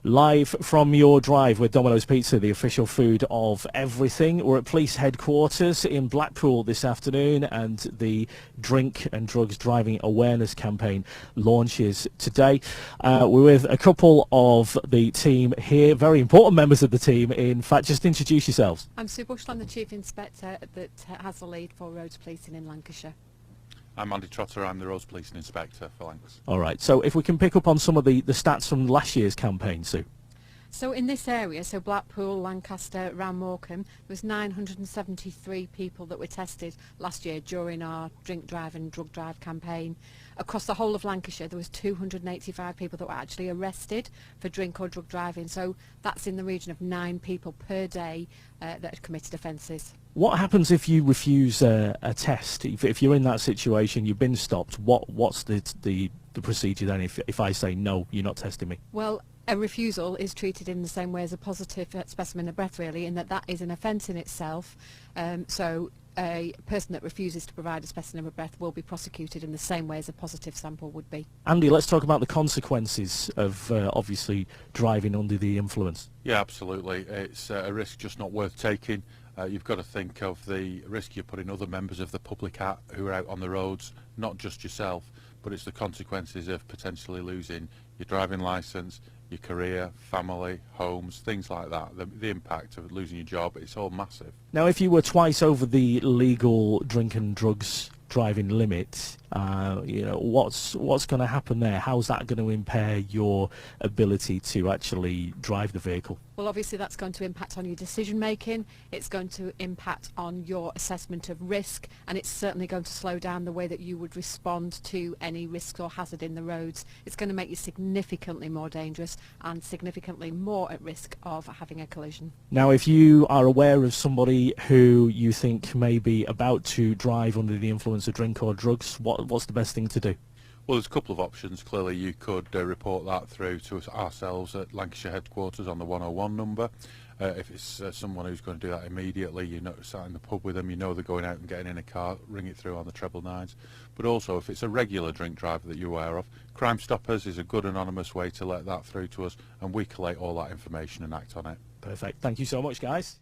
Live from your drive with Domino's Pizza, the official food of everything. We're at police headquarters in Blackpool this afternoon, and the Drink and Drugs Driving Awareness campaign launches today. We're with a couple of the team here, very important members of the team. In fact, just introduce yourselves. I'm Sue Bushland, the Chief Inspector that has the lead for roads policing in Lancashire. I'm Andy Trotter, I'm the Roads Policing Inspector for Lancs. All right, so if we can pick up on some of the stats from last year's campaign, Sue. So in this area, so Blackpool, Lancaster, around Morecambe, there was 973 people that were tested last year during our drink drive and drug drive campaign. Across the whole of Lancashire, there was 285 people that were actually arrested for drink or drug driving. So that's in the region of 9 people per day that had committed offences. What happens if you refuse a test? If you're in that situation, you've been stopped, what's the procedure then if I say, no, you're not testing me? Well, a refusal is treated in the same way as a positive specimen of breath, really, in that is an offence in itself. So a person that refuses to provide a specimen of breath will be prosecuted in the same way as a positive sample would be. Andy, let's talk about the consequences of obviously driving under the influence. Yeah, absolutely. It's a risk just not worth taking. You've got to think of the risk you're putting other members of the public at who are out on the roads, not just yourself, but it's the consequences of potentially losing your driving licence, your career, family, homes, things like that. The impact of losing your job, it's all massive. Now, if you were twice over the legal drink and drugs driving limit, what's going to happen there? How's that going to impair your ability to actually drive the vehicle? Well, obviously that's going to impact on your decision making, it's going to impact on your assessment of risk, and it's certainly going to slow down the way that you would respond to any risk or hazard in the roads. It's going to make you significantly more dangerous and significantly more at risk of having a collision. Now, if you are aware of somebody who you think may be about to drive under the influence of drink or drugs, what's the best thing to do? Well, there's a couple of options. Clearly, you could report that through to ourselves at Lancashire headquarters on the 101 number. If it's someone who's going to do that immediately, sat in the pub with them, they're going out and getting in a car, ring it through on the treble nines. But also, if it's a regular drink driver that you're aware of, Crime Stoppers is a good anonymous way to let that through to us, and we collate all that information and act on it. Perfect. Thank you so much, guys.